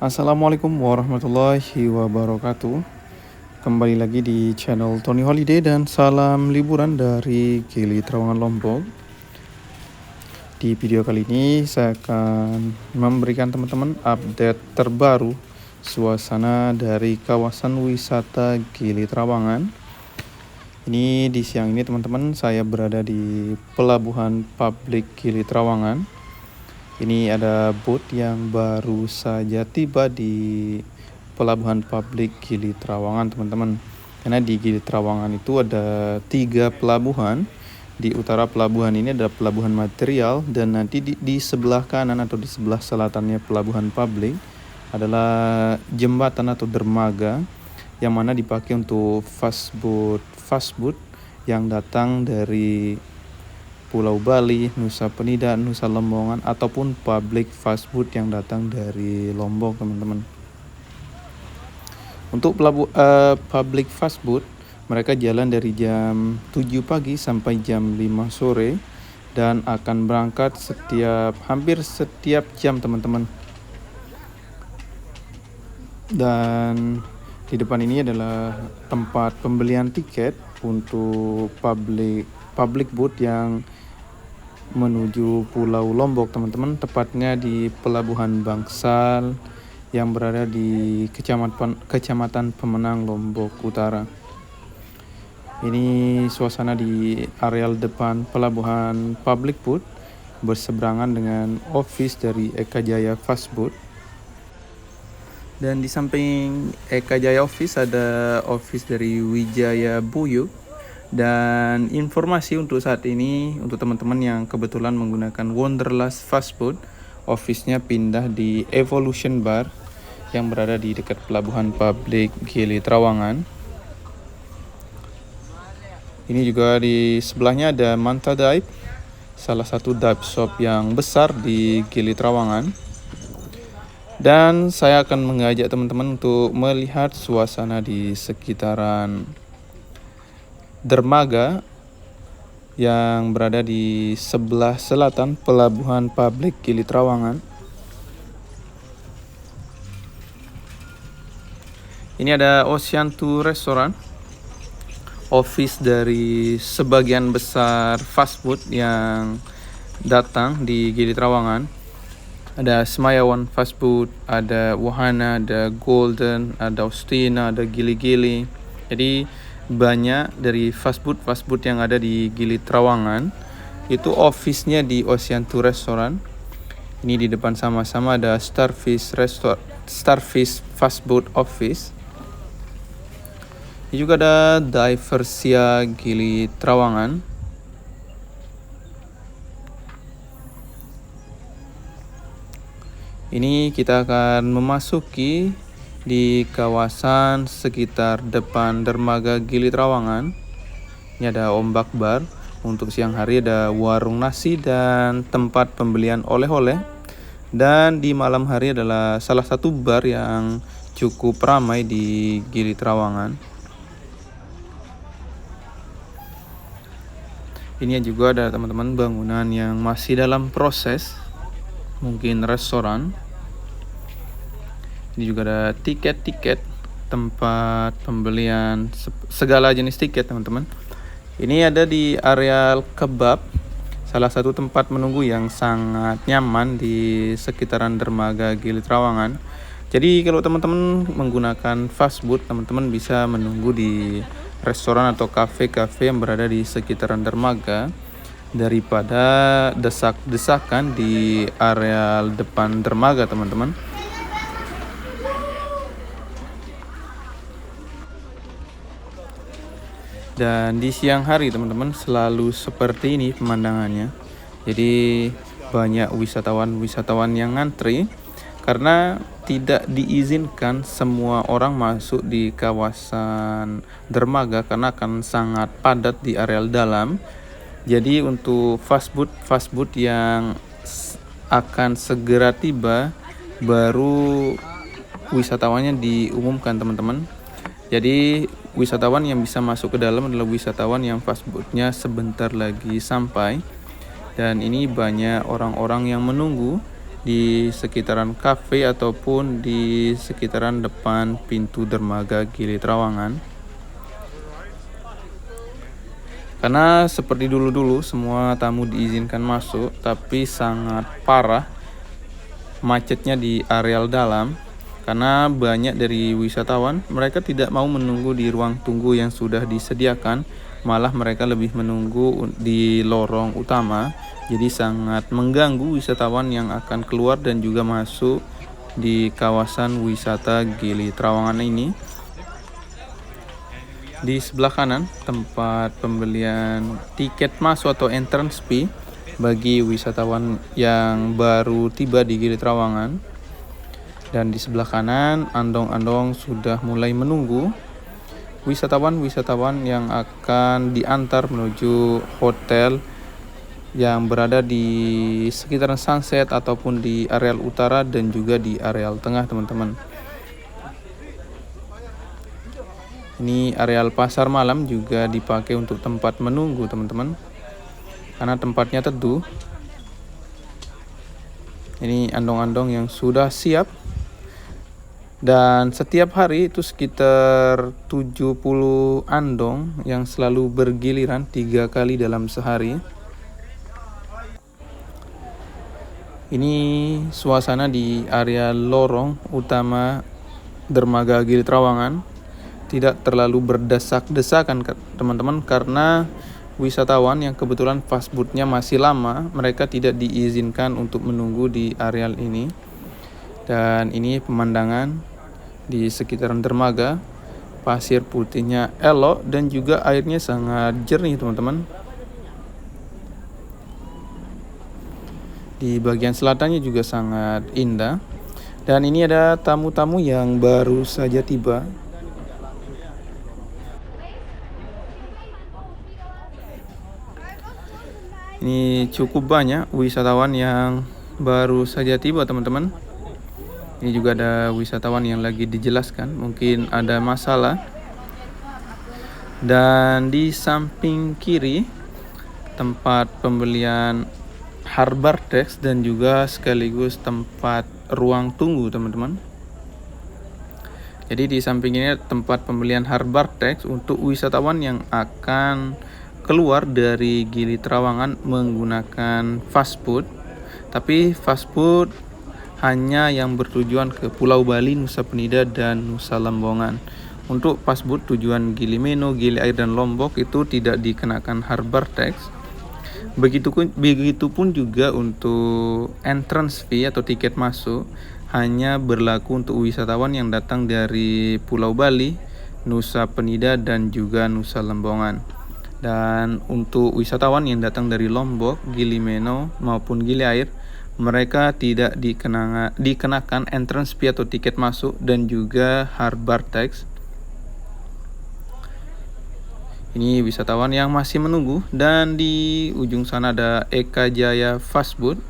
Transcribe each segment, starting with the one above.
Assalamualaikum warahmatullahi wabarakatuh. Kembali lagi di channel Tony Holiday dan salam liburan dari Gili Trawangan Lombok. Di video kali ini saya akan memberikan teman-teman update terbaru suasana dari kawasan wisata Gili Trawangan. Ini di siang ini teman-teman saya berada di Pelabuhan Publik Gili Trawangan. Ini ada boat yang baru saja tiba di Pelabuhan Publik Gili Trawangan teman-teman. Karena di Gili Trawangan itu ada 3 pelabuhan. Di utara pelabuhan ini ada pelabuhan material, dan nanti di sebelah kanan atau di sebelah selatannya Pelabuhan Publik adalah jembatan atau dermaga yang mana dipakai untuk fast boat yang datang dari Pulau Bali, Nusa Penida, Nusa Lembongan, ataupun public fast boat yang datang dari Lombok teman-teman. Untuk public fast boat, mereka jalan dari jam 7 pagi sampai jam 5 sore dan akan berangkat hampir setiap jam teman-teman. Dan di depan ini adalah tempat pembelian tiket untuk public boat yang menuju Pulau Lombok teman-teman, tepatnya di Pelabuhan Bangsal yang berada di Kecamatan Pemenang, Lombok Utara. Ini suasana di areal depan Pelabuhan Public Boat berseberangan dengan office dari Eka Jaya Fast Boat. Dan di samping Eka Jaya Office ada office dari Wijaya Buyuk. Dan informasi untuk saat ini untuk teman-teman yang kebetulan menggunakan Wanderlust Fast Boat, office-nya pindah di Evolution Bar yang berada di dekat Pelabuhan Publik Gili Trawangan. Ini juga di sebelahnya ada Manta Dive, salah satu dive shop yang besar di Gili Trawangan. Dan saya akan mengajak teman-teman untuk melihat suasana di sekitaran dermaga yang berada di sebelah selatan Pelabuhan Publik Gili Trawangan. Ini ada Ocean Tour Restaurant, office dari sebagian besar fast food yang datang di Gili Trawangan. Ada Semayawan Fast Food, ada Wahana, ada Golden, ada Ostina, ada Gili-Gili. Jadi banyak dari fast food yang ada di Gili Trawangan itu office-nya di Ocean Tour Restaurant. Ini di depan sama-sama ada Starfish Fast Food Office. Ini juga ada Diversia Gili Trawangan. Ini kita akan memasuki di kawasan sekitar depan dermaga Gili Trawangan. Ini ada Ombak Bar. Untuk siang hari ada warung nasi dan tempat pembelian oleh-oleh. Dan di malam hari adalah salah satu bar yang cukup ramai di Gili Trawangan. Ini juga ada teman-teman bangunan yang masih dalam proses, mungkin restoran. Ini juga ada tiket-tiket, tempat pembelian segala jenis tiket teman-teman. Ini ada di areal kebab, salah satu tempat menunggu yang sangat nyaman di sekitaran dermaga Gili Trawangan. Jadi kalau teman-teman menggunakan fast food, teman-teman bisa menunggu di restoran atau kafe-kafe yang berada di sekitaran dermaga daripada desak-desakan di areal depan dermaga teman-teman. Dan di siang hari teman-teman selalu seperti ini pemandangannya. Jadi banyak wisatawan yang ngantri karena tidak diizinkan semua orang masuk di kawasan dermaga karena akan sangat padat di areal dalam. Jadi untuk fast food yang akan segera tiba baru wisatawannya diumumkan teman-teman. Jadi wisatawan yang bisa masuk ke dalam adalah wisatawan yang fast foodnya sebentar lagi sampai. Dan ini banyak orang-orang yang menunggu di sekitaran kafe ataupun di sekitaran depan pintu dermaga Gili Trawangan. Karena seperti dulu-dulu semua tamu diizinkan masuk, tapi sangat parah macetnya di areal dalam karena banyak dari wisatawan mereka tidak mau menunggu di ruang tunggu yang sudah disediakan, malah mereka lebih menunggu di lorong utama. Jadi sangat mengganggu wisatawan yang akan keluar dan juga masuk di kawasan wisata Gili Trawangan ini. Di sebelah kanan tempat pembelian tiket masuk atau entrance fee bagi wisatawan yang baru tiba di Gili Trawangan. Dan di sebelah kanan andong-andong sudah mulai menunggu wisatawan-wisatawan yang akan diantar menuju hotel yang berada di sekitaran Sunset ataupun di areal utara dan juga di areal tengah, teman-teman. Ini areal pasar malam juga dipakai untuk tempat menunggu, teman-teman, karena tempatnya teduh. Ini andong-andong yang sudah siap. Dan setiap hari itu sekitar 70 andong yang selalu bergiliran 3 kali dalam sehari. Ini suasana di area lorong utama dermaga Gili Trawangan. Tidak terlalu berdesak-desakan, teman-teman, karena wisatawan yang kebetulan fastbootnya masih lama, mereka tidak diizinkan untuk menunggu di areal ini. Dan ini pemandangan di sekitaran dermaga, pasir putihnya elok dan juga airnya sangat jernih, teman-teman. Di bagian selatannya juga sangat indah. Dan ini ada tamu-tamu yang baru saja tiba. Ini cukup banyak wisatawan yang baru saja tiba, teman-teman. Ini juga ada wisatawan yang lagi dijelaskan, mungkin ada masalah. Dan di samping kiri tempat pembelian harbor tax dan juga sekaligus tempat ruang tunggu, teman-teman. Jadi di samping ini tempat pembelian harbor tax untuk wisatawan yang akan keluar dari Gili Trawangan menggunakan fastboot. Tapi fastboot hanya yang bertujuan ke Pulau Bali, Nusa Penida, dan Nusa Lembongan. Untuk fastboot tujuan Gili Meno, Gili Air, dan Lombok itu tidak dikenakan harbor tax. Begitupun juga untuk entrance fee atau tiket masuk hanya berlaku untuk wisatawan yang datang dari Pulau Bali, Nusa Penida, dan juga Nusa Lembongan. Dan untuk wisatawan yang datang dari Lombok, Gili Meno, maupun Gili Air, mereka tidak dikenakan entrance fee atau tiket masuk dan juga harbor tax. Ini wisatawan yang masih menunggu. Dan di ujung sana ada Eka Jaya Fastboot.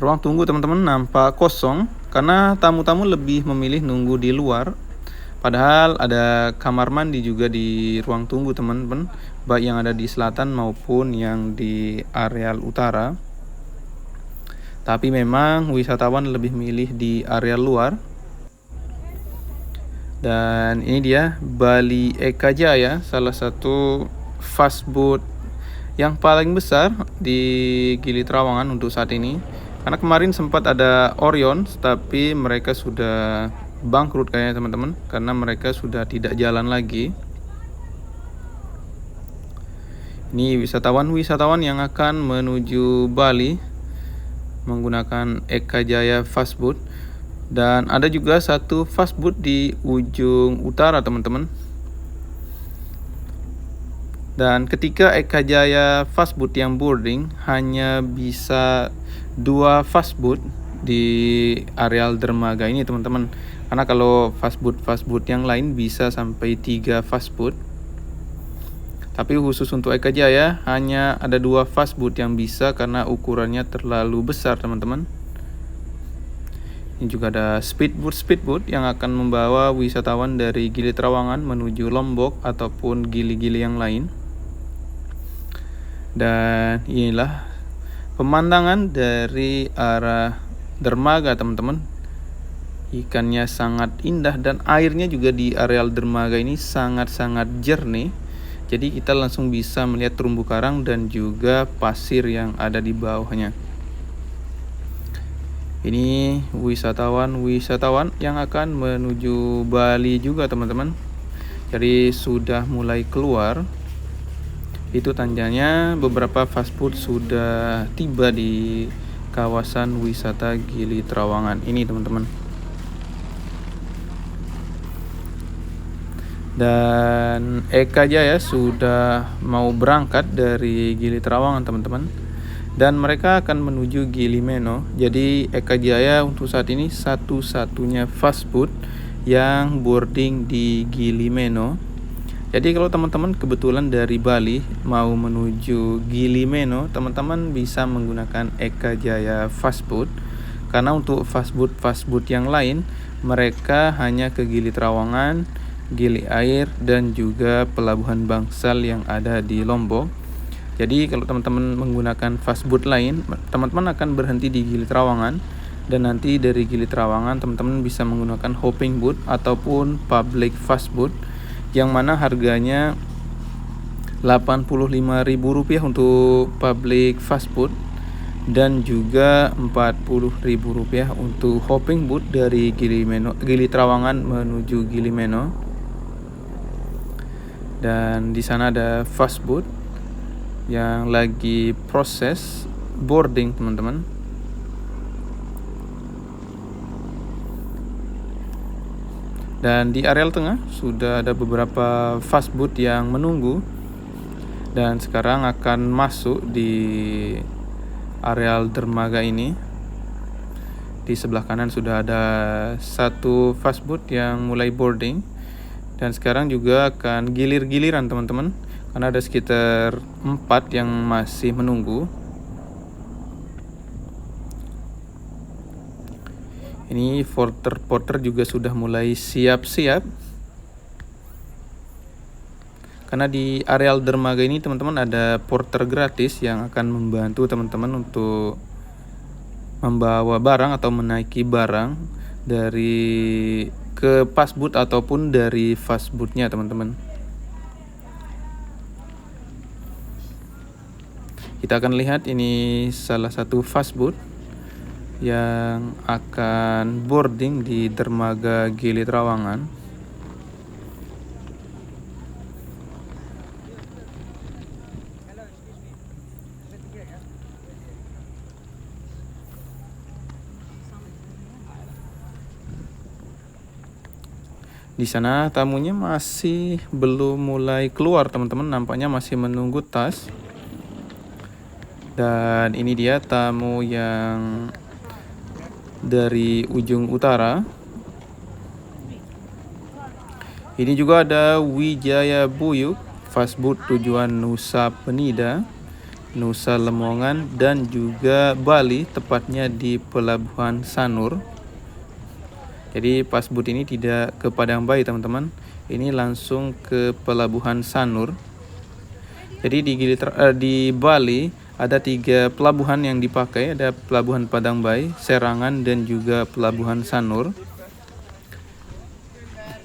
Ruang tunggu, teman-teman, nampak kosong karena tamu-tamu lebih memilih nunggu di luar. Padahal ada kamar mandi juga di ruang tunggu, teman-teman, baik yang ada di selatan maupun yang di areal utara. Tapi memang wisatawan lebih milih di area luar. Dan ini dia Bali Eka Jaya, salah satu fastboot yang paling besar di Gili Trawangan untuk saat ini. Karena kemarin sempat ada Orion, tapi mereka sudah bangkrut kayaknya, teman-teman, karena mereka sudah tidak jalan lagi. Ini wisatawan yang akan menuju Bali menggunakan Eka Jaya Fastboot. Dan ada juga satu fastboot di ujung utara, teman-teman. Dan ketika Eka Jaya Fastboot yang boarding, hanya bisa 2 fastboot di areal dermaga ini, teman-teman. Karena kalau fastboot yang lain bisa sampai 3 fastboot. Tapi khusus untuk Eka Jaya hanya ada 2 fastboot yang bisa karena ukurannya terlalu besar, teman-teman. Ini juga ada speedboot yang akan membawa wisatawan dari Gili Trawangan menuju Lombok ataupun gili-gili yang lain. Dan inilah Pemandangan dari arah dermaga teman-teman, ikannya sangat indah dan airnya juga di areal dermaga ini sangat-sangat jernih. Jadi kita langsung bisa melihat terumbu karang dan juga pasir yang ada di bawahnya. Ini wisatawan yang akan menuju Bali juga teman-teman. Jadi sudah mulai keluar. Itu tandanya beberapa fast food sudah tiba di kawasan wisata Gili Trawangan ini teman-teman. Dan Eka Jaya sudah mau berangkat dari Gili Trawangan teman-teman, dan mereka akan menuju Gili Meno. Jadi Eka Jaya untuk saat ini satu-satunya fast food yang boarding di Gili Meno. Jadi kalau teman-teman kebetulan dari Bali mau menuju Gili Meno, teman-teman bisa menggunakan Eka Jaya Fast Food. Karena untuk fast food yang lain, mereka hanya ke Gili Trawangan, Gili Air, dan juga Pelabuhan Bangsal yang ada di Lombok. Jadi kalau teman-teman menggunakan fast food lain, teman-teman akan berhenti di Gili Trawangan, dan nanti dari Gili Trawangan teman-teman bisa menggunakan hopping boat ataupun public fast food, yang mana harganya Rp85.000 untuk public fast food dan juga Rp40.000 untuk hopping boat dari Gili Trawangan menuju Gili Meno. Dan di sana ada fast boat yang lagi proses boarding teman-teman. Dan di areal tengah sudah ada beberapa fast boat yang menunggu, dan sekarang akan masuk di areal dermaga ini. Di sebelah kanan sudah ada satu fast boat yang mulai boarding, dan sekarang juga akan gilir-giliran teman-teman, karena ada sekitar 4 yang masih menunggu. Ini porter juga sudah mulai siap-siap. Karena di areal dermaga ini teman-teman ada porter gratis yang akan membantu teman-teman untuk membawa barang atau menaiki barang dari ke fast boat ataupun dari fast boatnya teman-teman. Kita akan lihat ini salah satu fast boat yang akan boarding di dermaga Gili Trawangan. Di sana tamunya masih belum mulai keluar teman-teman, nampaknya masih menunggu tas. Dan ini dia tamu yang dari ujung utara. Ini juga ada Wijaya Buyuk, fast boat tujuan Nusa Penida, Nusa Lemongan, dan juga Bali, tepatnya di Pelabuhan Sanur. Jadi fast boat ini tidak ke Padang Bayi teman-teman, ini langsung ke Pelabuhan Sanur. Jadi di Bali ada 3 pelabuhan yang dipakai, ada Pelabuhan Padang Bayi, Serangan, dan juga Pelabuhan Sanur.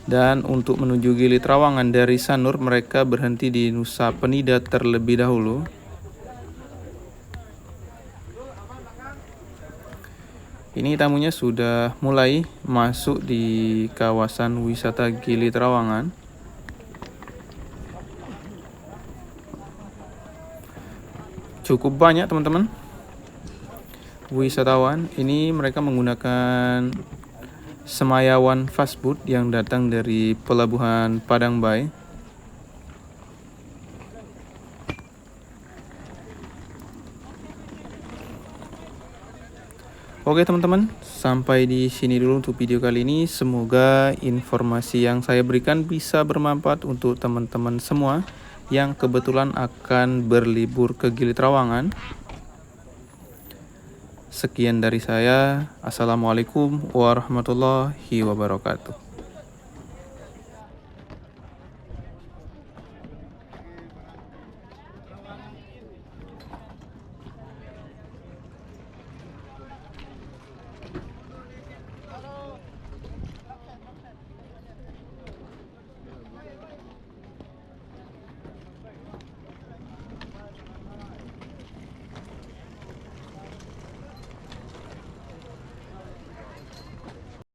Dan untuk menuju Gili Trawangan dari Sanur, mereka berhenti di Nusa Penida terlebih dahulu. Ini tamunya sudah mulai masuk di kawasan wisata Gili Trawangan. Cukup banyak teman-teman wisatawan. Ini mereka menggunakan Semayawan fast food yang datang dari Pelabuhan Padang Bayi. Oke teman-teman, sampai di sini dulu untuk video kali ini. Semoga informasi yang saya berikan bisa bermanfaat untuk teman-teman semua yang kebetulan akan berlibur ke Gili Trawangan. Sekian dari saya. Assalamualaikum warahmatullahi wabarakatuh.